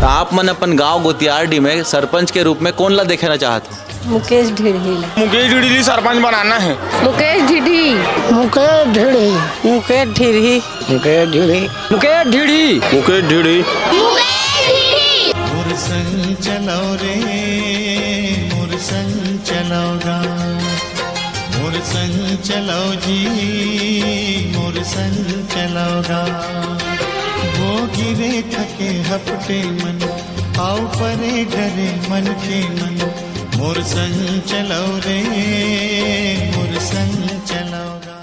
तो आप मन अपन गांव गोतियारडी में सरपंच के रूप में कौन ला देखना चाहते हो? मुकेश ढिढ़ी। मुकेश ढिढ़ी सरपंच बनाना है। मुकेश ढिढ़ी। मुकेश ढिढ़ी। मुकेश ढिढ़ी। मुकेश ढिढ़ी। मुकेश ढिढ़ी। मुकेश ढिढ़ी। मोर संग चलो रे, मोर संग चलो गा, मोर संग चलो जी, मोर संग चलो गा। वो गिरे थके हपटे मन, आओ परे डरे मन के मन। मोर संग चलो रे, मोर संग चलो गा।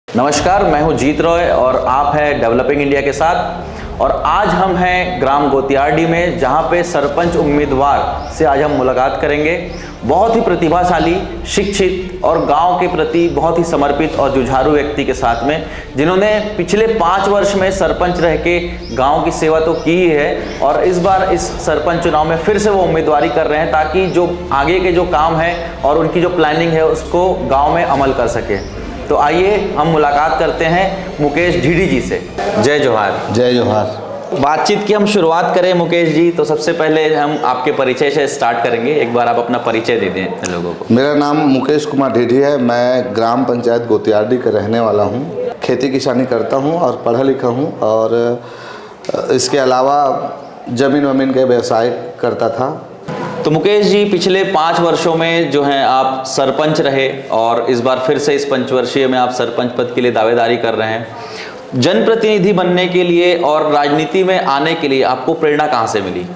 नमस्कार, मैं हूं जीत रॉय और आप हैं डेवलपिंग इंडिया के साथ। और आज हम हैं ग्राम गोतियारडी में, जहां पे सरपंच उम्मीदवार से आज हम मुलाकात करेंगे। बहुत ही प्रतिभाशाली, शिक्षित और गांव के प्रति बहुत ही समर्पित और जुझारू व्यक्ति के साथ में, जिन्होंने पिछले 5 वर्ष में सरपंच रह के गाँव की सेवा तो की है और इस बार इस सरपंच चुनाव में फिर से वो उम्मीदवारी कर रहे हैं ताकि जो आगे के जो काम है और उनकी जो प्लानिंग है उसको गाँव में अमल कर सके। तो आइए हम मुलाकात करते हैं मुकेश ढिढ़ी जी से। जय जोहार। जय जोहार। बातचीत की हम शुरुआत करें मुकेश जी, तो सबसे पहले हम आपके परिचय से स्टार्ट करेंगे। एक बार आप अपना परिचय दे दें लोगों को। मेरा नाम मुकेश कुमार ढिढ़ी है। मैं ग्राम पंचायत गोतियारडी का रहने वाला हूँ। खेती किसानी करता हूँ और पढ़ा लिखा हूँ और इसके अलावा ज़मीन वमीन के व्यवसाय करता था। तो मुकेश जी, पिछले 5 वर्षों में जो हैं आप सरपंच रहे और इस बार फिर से इस पंचवर्षीय में आप सरपंच पद के लिए दावेदारी कर रहे हैं। जनप्रतिनिधि बनने के लिए और राजनीति में आने के लिए आपको प्रेरणा कहाँ से मिली?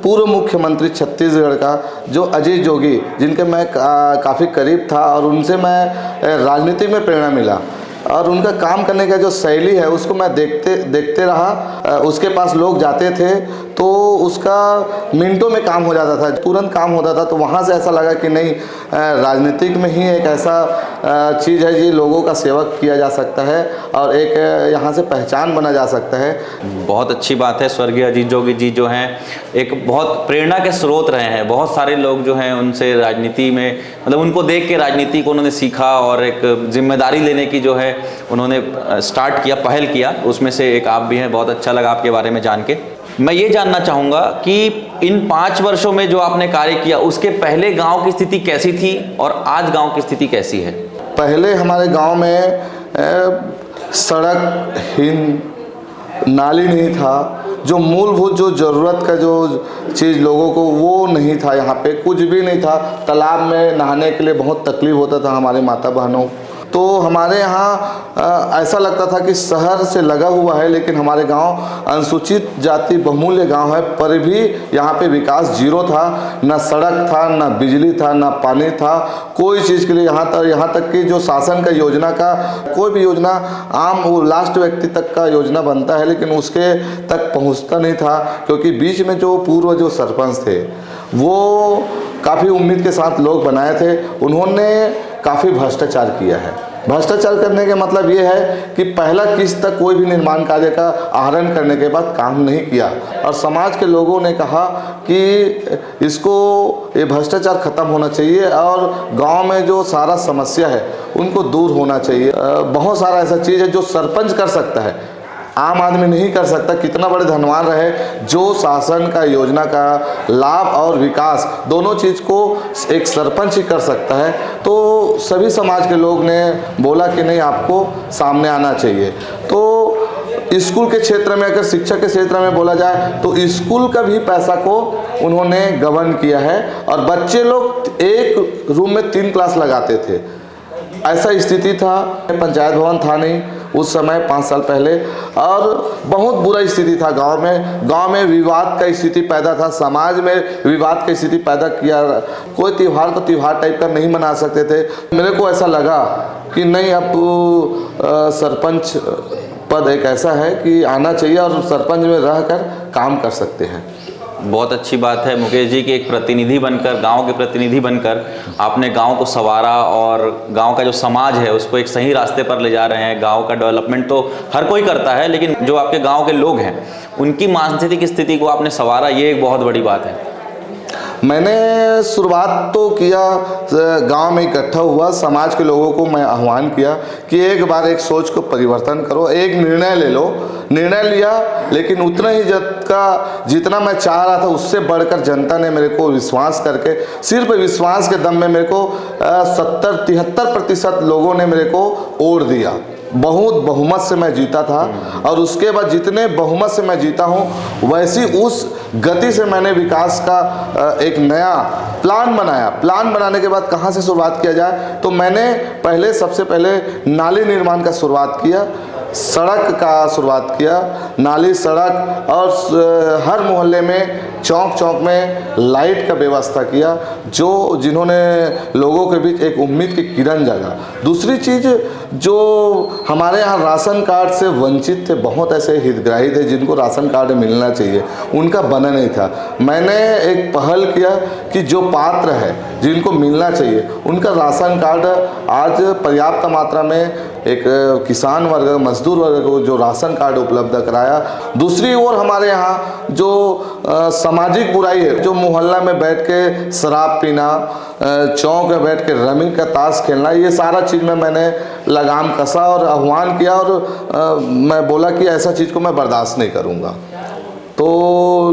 पूर्व मुख्यमंत्री छत्तीसगढ़ का जो अजीत जोगी, जिनके मैं काफ़ी करीब था और उनसे मैं राजनीति में प्रेरणा मिला और उनका काम करने का जो शैली है उसको मैं देखते रहा। उसके पास लोग जाते थे तो उसका मिनटों में काम हो जाता था, तुरंत काम होता था। तो वहाँ से ऐसा लगा कि नहीं, राजनीतिक में ही एक ऐसा चीज़ है जी, लोगों का सेवा किया जा सकता है और एक यहाँ से पहचान बना जा सकता है। बहुत अच्छी बात है। स्वर्गीय अजीत जोगी जी जो हैं एक बहुत प्रेरणा के स्रोत रहे हैं। बहुत सारे लोग जो हैं उनसे राजनीति में, मतलब उनको देख के राजनीति को उन्होंने सीखा और एक जिम्मेदारी लेने की जो है उन्होंने स्टार्ट किया, पहल किया। उसमें से एक आप भी हैं। बहुत अच्छा लगा आपके बारे में जान के। मैं ये जानना चाहूँगा कि इन 5 वर्षों में जो आपने कार्य किया उसके पहले गांव की स्थिति कैसी थी और आज गांव की स्थिति कैसी है? पहले हमारे गांव में सड़क हीन, नाली नहीं था। जो मूलभूत जो ज़रूरत का जो चीज़ लोगों को वो नहीं था। यहाँ पे कुछ भी नहीं था। तालाब में नहाने के लिए बहुत तकलीफ होता था हमारे माता बहनों। तो हमारे यहाँ ऐसा लगता था कि शहर से लगा हुआ है, लेकिन हमारे गांव अनुसूचित जाति बहुमूल्य गांव है, पर भी यहाँ पे विकास जीरो था। ना सड़क था, ना बिजली था, ना पानी था, कोई चीज़ के लिए। यहाँ तक कि जो शासन का योजना का कोई भी योजना आम वो लास्ट व्यक्ति तक का योजना बनता है, लेकिन उसके तक पहुँचता नहीं था। क्योंकि बीच में जो पूर्व जो सरपंच थे वो काफ़ी उम्मीद के साथ लोग बनाए थे, उन्होंने काफ़ी भ्रष्टाचार किया है। भ्रष्टाचार करने का मतलब ये है कि पहला किस्त तक कोई भी निर्माण कार्य का आहरण करने के बाद काम नहीं किया और समाज के लोगों ने कहा कि इसको ये भ्रष्टाचार खत्म होना चाहिए और गांव में जो सारा समस्या है उनको दूर होना चाहिए। बहुत सारा ऐसा चीज़ है जो सरपंच कर सकता है, आम आदमी नहीं कर सकता। कितना बड़े धनवान रहे, जो शासन का योजना का लाभ और विकास दोनों चीज़ को एक सरपंच ही कर सकता है। तो सभी समाज के लोग ने बोला कि नहीं, आपको सामने आना चाहिए। तो स्कूल के क्षेत्र में, अगर शिक्षा के क्षेत्र में बोला जाए तो स्कूल का भी पैसा को उन्होंने गबन किया है और बच्चे लोग एक रूम में 3 क्लास लगाते थे। ऐसा स्थिति था। पंचायत भवन था नहीं उस समय 5 साल पहले और बहुत बुरा स्थिति था गांव में विवाद का स्थिति पैदा था। समाज में विवाद की स्थिति पैदा किया। कोई त्यौहार को त्यौहार टाइप का नहीं मना सकते थे। मेरे को ऐसा लगा कि नहीं, अब सरपंच पद एक ऐसा है कि आना चाहिए और सरपंच में रहकर काम कर सकते हैं। बहुत अच्छी बात है मुकेश जी कि एक प्रतिनिधि बनकर, गांव के प्रतिनिधि बनकर आपने गांव को संवारा और गांव का जो समाज है उसको एक सही रास्ते पर ले जा रहे हैं। गांव का डेवलपमेंट तो हर कोई करता है, लेकिन जो आपके गांव के लोग हैं उनकी मानसिक स्थिति को आपने संवारा, ये एक बहुत बड़ी बात है। मैंने शुरुआत तो किया, गांव में इकट्ठा हुआ, समाज के लोगों को मैं आह्वान किया कि एक बार एक सोच को परिवर्तन करो, एक निर्णय ले लो। निर्णय लिया, लेकिन उतना ही जितना मैं चाह रहा था उससे बढ़कर जनता ने मेरे को विश्वास करके, सिर्फ विश्वास के दम में मेरे को 70-73% लोगों ने मेरे को वोट दिया। बहुत बहुमत से मैं जीता था, और उसके बाद जितने बहुमत से मैं जीता हूँ वैसी उस गति से मैंने विकास का एक नया प्लान बनाया। प्लान बनाने के बाद कहाँ से शुरुआत किया जाए, तो मैंने सबसे पहले नाली निर्माण का शुरुआत किया, सड़क का शुरुआत किया, नाली, सड़क, और हर मोहल्ले में चौक चौक में लाइट का व्यवस्था किया, जिन्होंने लोगों के बीच एक उम्मीद की किरण जगा। दूसरी चीज़, जो हमारे यहाँ राशन कार्ड से वंचित थे, बहुत ऐसे हितग्राही थे जिनको राशन कार्ड मिलना चाहिए, उनका बना नहीं था। मैंने एक पहल किया कि जो पात्र है, जिनको मिलना चाहिए, उनका राशन कार्ड आज पर्याप्त मात्रा में एक किसान वर्ग, मजदूर वर्ग को जो राशन कार्ड उपलब्ध कराया। दूसरी ओर हमारे यहाँ जो सामाजिक बुराई है, जो मोहल्ला में बैठ के शराब पीना, चौक में बैठ के रमी का ताश खेलना, ये सारा चीज़ में मैंने लगाम कसा और आह्वान किया, और मैं बोला कि ऐसा चीज़ को मैं बर्दाश्त नहीं करूँगा। तो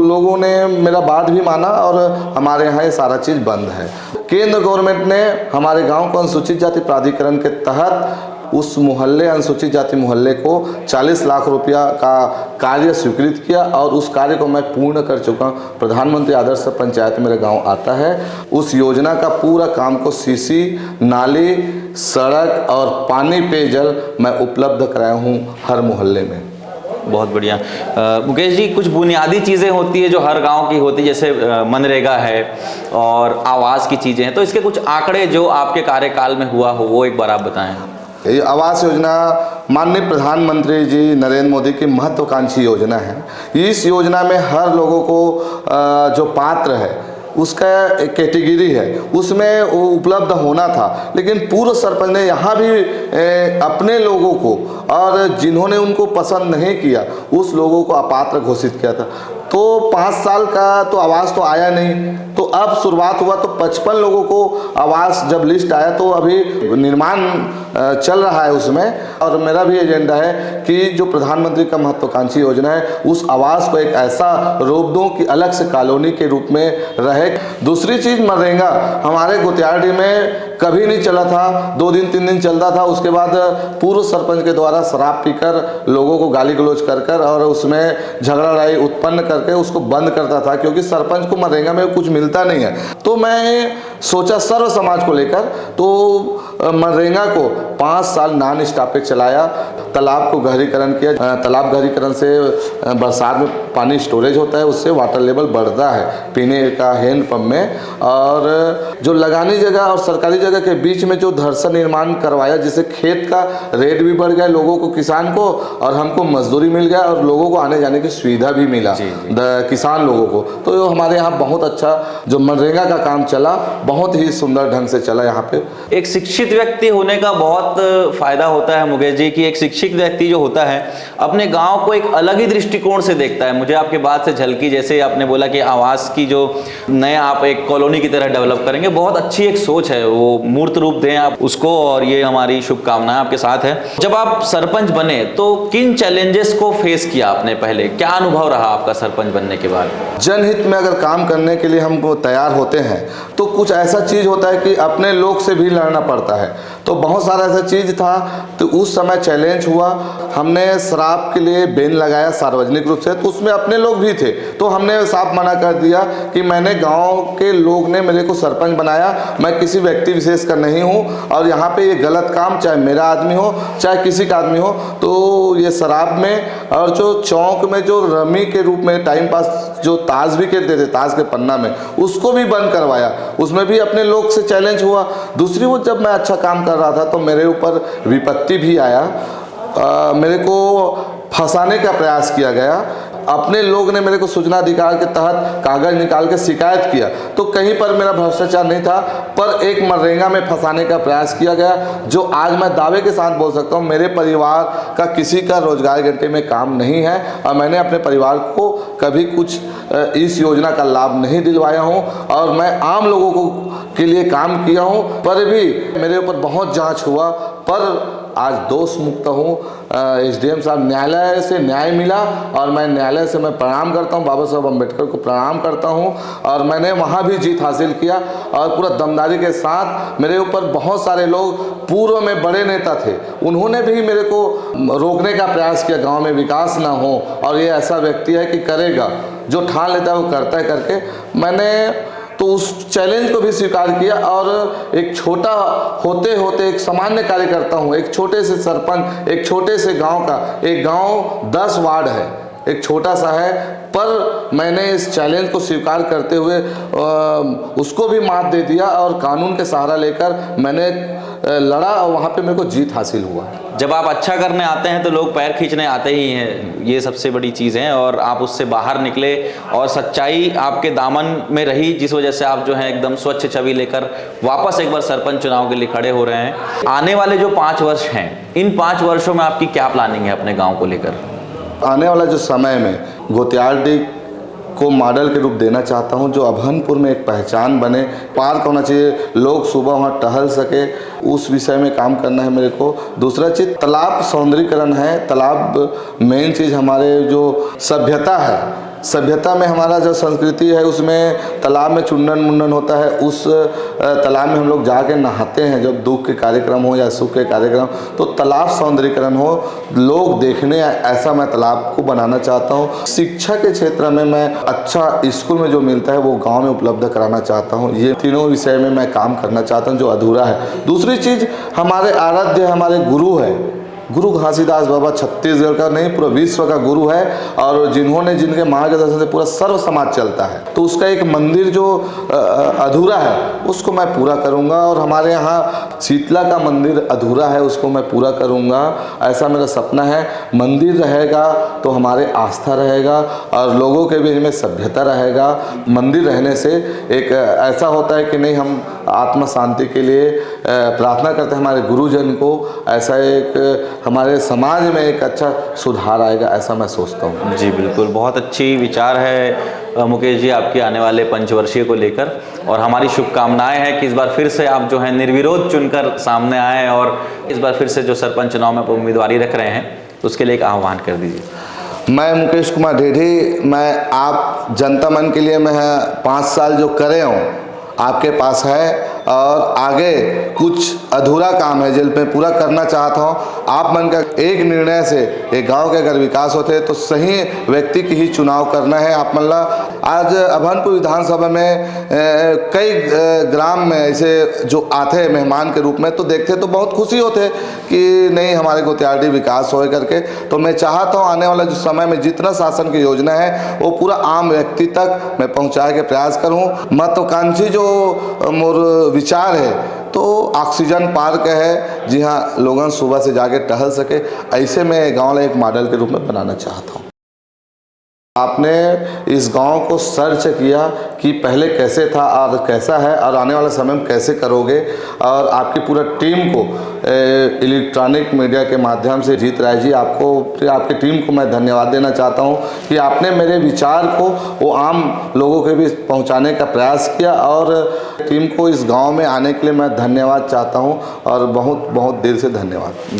लोगों ने मेरा बात भी माना, और हमारे यहाँ ये सारा चीज़ बंद है। केंद्र गवर्नमेंट ने हमारे गांव को अनुसूचित जाति प्राधिकरण के तहत उस मोहल्ले, अनुसूचित जाति मोहल्ले को 40 लाख रुपया का कार्य स्वीकृत किया, और उस कार्य को मैं पूर्ण कर चुका हूँ। प्रधानमंत्री आदर्श पंचायत मेरे गांव आता है, उस योजना का पूरा काम को सीसी, नाली, सड़क और पानी, पेयजल मैं उपलब्ध कराया हूँ हर मोहल्ले में। बहुत बढ़िया। मुकेश जी, कुछ बुनियादी चीज़ें होती है जो हर गांव की होती है, जैसे मनरेगा है और आवास की चीज़ें हैं, तो इसके कुछ आंकड़े जो आपके कार्यकाल में हुआ हो वो एक बार आप बताएं। ये आवास योजना माननीय प्रधानमंत्री जी नरेंद्र मोदी की महत्वाकांक्षी योजना है। इस योजना में हर लोगों को जो पात्र है, उसका एक कैटेगरी है, उसमें वो उपलब्ध होना था, लेकिन पूर्व सरपंच ने यहाँ भी अपने लोगों को, और जिन्होंने उनको पसंद नहीं किया उस लोगों को अपात्र घोषित किया था। तो 5 साल का तो आवास तो आया नहीं, तो अब शुरुआत हुआ, तो 55 लोगों को आवास जब लिस्ट आया, तो अभी निर्माण चल रहा है उसमें। और मेरा भी एजेंडा है कि जो प्रधानमंत्री का महत्वाकांक्षी योजना है, उस आवास को एक ऐसा रूप दूं कि अलग से कॉलोनी के रूप में रहे। दूसरी चीज़, मनरेगा हमारे गोतियारडी में कभी नहीं चला था, 2 दिन 3 दिन चलता था, उसके बाद पूर्व सरपंच के द्वारा शराब पीकर लोगों को गाली गलौज कर और उसमें झगड़ा लड़ाई उत्पन्न करके उसको बंद करता था, क्योंकि सरपंच को मनरेगा में कुछ मिलता नहीं है। तो मैं सोचा सर्व समाज को लेकर, तो मनरेगा को 5 साल नॉन स्टॉपेज चलाया, तालाब को गहरीकरण किया। तालाब गहरीकरण से बरसात में पानी स्टोरेज होता है, उससे वाटर लेवल बढ़ता है पीने का हैंडपम्प में। और जो लगानी जगह और सरकारी जगह के बीच में जो धरसा निर्माण करवाया, जिससे खेत का रेट भी बढ़ गया लोगों को, किसान को, और हमको मजदूरी मिल गया, और लोगों को आने जाने की सुविधा भी मिला किसान लोगों को। तो हमारे यहाँ बहुत अच्छा जो मनरेगा का काम चला, बहुत ही सुंदर ढंग से चला। यहाँ पे एक शिक्षित व्यक्ति होने का बहुत फायदा होता है मुकेश जी, कि एक शिक्षित व्यक्ति जो होता है अपने गांव को एक अलग ही दृष्टिकोण से देखता है। मुझे आपके बात से झलकी, जैसे आपने बोला कि आवास की जो नया आप एक कॉलोनी की तरह डेवलप करेंगे, बहुत अच्छी एक सोच है, वो मूर्त रूप दें आप उसको, और ये हमारी शुभकामनाएं आपके साथ है। जब आप सरपंच बने तो किन चैलेंजेस को फेस किया आपने, पहले क्या अनुभव रहा आपका सरपंच बनने के बाद? जनहित में अगर काम करने के लिए हम तैयार होते हैं तो कुछ ऐसा चीज़ होता है कि अपने लोग से भी लड़ना पड़ता है। तो बहुत सारा ऐसा चीज़ था, तो उस समय चैलेंज हुआ। हमने शराब के लिए बैन लगाया सार्वजनिक रूप से, तो उसमें अपने लोग भी थे, तो हमने साफ मना कर दिया कि मैंने गांव के लोग ने मेरे को सरपंच बनाया, मैं किसी व्यक्ति विशेष का नहीं हूं, और यहाँ पे ये गलत काम चाहे मेरा आदमी हो चाहे किसी का आदमी हो, तो ये शराब में और जो चौक में जो रमी के रूप में टाइम पास जो ताश भी खेलते थे, ताश के पन्ना में, उसको भी बंद करवाया। उसमें भी अपने लोग से चैलेंज हुआ। दूसरी वो जब मैं अच्छा काम कर रहा था तो मेरे ऊपर विपत्ति भी आया, मेरे को फंसाने का प्रयास किया गया। अपने लोग ने मेरे को सूचना अधिकार के तहत कागज निकाल के शिकायत किया तो कहीं पर मेरा भ्रष्टाचार नहीं था, पर एक मनरेगा में फंसाने का प्रयास किया गया, जो आज मैं दावे के साथ बोल सकता हूँ मेरे परिवार का किसी का रोजगार गारंटी में काम नहीं है और मैंने अपने परिवार को कभी कुछ इस योजना का लाभ नहीं दिलवाया हूँ और मैं आम लोगों को के लिए काम किया हूँ, पर भी मेरे ऊपर बहुत जांच हुआ, पर आज दोष मुक्त हूँ। एसडीएम साहब न्यायालय से न्याय मिला और मैं न्यायालय से मैं प्रणाम करता हूँ, बाबा साहब अम्बेडकर को प्रणाम करता हूँ और मैंने वहाँ भी जीत हासिल किया और पूरा दमदारी के साथ मेरे ऊपर बहुत सारे लोग पूर्व में बड़े नेता थे, उन्होंने भी मेरे को रोकने का प्रयास किया, गाँव में विकास ना हो और ये ऐसा व्यक्ति है कि करेगा, जो ठान लेता है वो करता है करके मैंने तो उस चैलेंज को भी स्वीकार किया और एक छोटा होते होते एक सामान्य कार्यकर्ता हूँ, एक छोटे से सरपंच, एक छोटे से गांव का, एक गांव 10 वार्ड है, एक छोटा सा है, पर मैंने इस चैलेंज को स्वीकार करते हुए उसको भी मात दे दिया और कानून के सहारा लेकर मैंने लड़ा और वहाँ पे मेरे को जीत हासिल हुआ। जब आप अच्छा करने आते हैं तो लोग पैर खींचने आते ही हैं, ये सबसे बड़ी चीज़ है, और आप उससे बाहर निकले और सच्चाई आपके दामन में रही, जिस वजह से आप जो है एकदम स्वच्छ छवि लेकर वापस एक बार सरपंच चुनाव के लिए खड़े हो रहे हैं। आने वाले जो 5 वर्ष हैं, इन 5 वर्षों में आपकी क्या प्लानिंग है अपने गाँव को लेकर? आने वाला जो समय में गोतियारडी को मॉडल के रूप देना चाहता हूं, जो अभनपुर में एक पहचान बने, पार्क होना चाहिए, लोग सुबह वहां टहल सके, उस विषय में काम करना है मेरे को। दूसरा चीज़ तालाब सौंदर्यीकरण है। तालाब मेन चीज़ हमारे जो सभ्यता है, सभ्यता में हमारा जो संस्कृति है उसमें तालाब में चुंडन मुंडन होता है, उस तालाब में हम लोग जाके नहाते हैं जब दुख के कार्यक्रम हो या सुख के कार्यक्रम, तो तालाब सौंदर्यीकरण हो, लोग देखने, ऐसा मैं तालाब को बनाना चाहता हूँ। शिक्षा के क्षेत्र में मैं अच्छा स्कूल में जो मिलता है वो गाँव में उपलब्ध कराना चाहता हूँ। ये तीनों विषय में मैं काम करना चाहता हूँ जो अधूरा है। दूसरी चीज़ हमारे आराध्य हमारे गुरु है, गुरु घासीदास बाबा छत्तीसगढ़ का नहीं पूरा विश्व का गुरु है और जिन्होंने जिनके मार्गदर्शन से पूरा सर्व समाज चलता है, तो उसका एक मंदिर जो अधूरा है उसको मैं पूरा करूंगा और हमारे यहाँ शीतला का मंदिर अधूरा है उसको मैं पूरा करूंगा, ऐसा मेरा सपना है। मंदिर रहेगा तो हमारे आस्था रहेगा और लोगों के बीच में सभ्यता रहेगा। मंदिर रहने से एक ऐसा होता है कि नहीं, हम आत्मा शांति के लिए प्रार्थना करते हैं हमारे गुरुजन को, ऐसा एक हमारे समाज में एक अच्छा सुधार आएगा, ऐसा मैं सोचता हूँ। जी बिल्कुल, बहुत अच्छी विचार है मुकेश जी आपके आने वाले पंचवर्षीय को लेकर, और हमारी शुभकामनाएं हैं कि इस बार फिर से आप जो है निर्विरोध चुनकर सामने आए और इस बार फिर से जो सरपंच चुनाव में उम्मीदवारी रख रहे हैं उसके लिए एक आह्वान कर दीजिए। मैं मुकेश कुमार ढेढ़ी, मैं आप जनता मन के लिए मैं 5 साल जो करे हूँ आपके पास है और आगे कुछ अधूरा काम है जिन पे पूरा करना चाहता हूँ। आप मन का एक निर्णय से एक गांव के अगर विकास होते तो सही व्यक्ति की ही चुनाव करना है। आप मन ला आज अभनपुर विधानसभा में कई ग्राम में ऐसे जो आते हैं मेहमान के रूप में तो देखते तो बहुत खुशी होते कि नहीं हमारे गोतियारडी विकास हो करके। तो मैं चाहता हूँ आने वाला जो समय में जितना शासन की योजना है वो पूरा आम व्यक्ति तक मैं पहुँचाए के प्रयास करूँ। महत्वाकांक्षी जो मोर विचार है तो ऑक्सीजन पार्क है, जी हाँ, लोग सुबह से जाके टहल सके, ऐसे में गाँव एक मॉडल के रूप में बनाना चाहता हूँ। आपने इस गांव को सर्च किया कि पहले कैसे था और कैसा है और आने वाले समय में कैसे करोगे, और आपकी पूरा टीम को इलेक्ट्रॉनिक मीडिया के माध्यम से जीत राय जी आपको, आपकी टीम को मैं धन्यवाद देना चाहता हूं कि आपने मेरे विचार को वो आम लोगों के बीच पहुंचाने का प्रयास किया, और टीम को इस गांव में आने के लिए मैं धन्यवाद चाहता हूं और बहुत बहुत दिल से धन्यवाद।